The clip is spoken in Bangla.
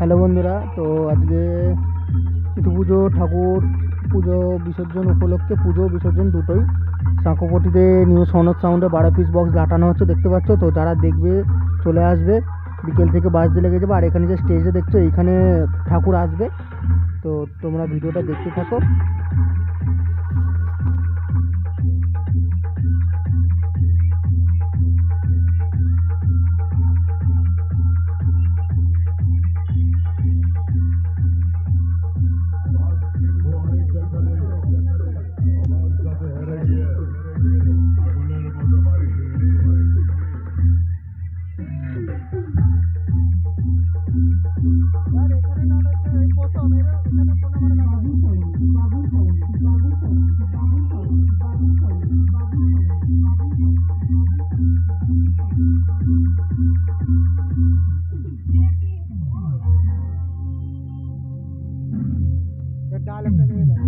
হ্যালো বন্ধুরা, তো আজকে কিছু পুজো ঠাকুর পুজো বিসর্জন উপলক্ষে পুজো বিসর্জন দুটোই সাঁকোপটিতে নিউ সনদ সাউন্ডে 12 পিস বক্স লাটানো হচ্ছে, দেখতে পাচ্ছ। তো যারা দেখবে চলে আসবে, বিকেল থেকে বাজতে লেগে যাবে। আর এখানে যে স্টেজে দেখছো, এইখানে ঠাকুর আসবে। তো তোমরা ভিডিওটা দেখতে থাকো। ডাল একটা লেগে যায়।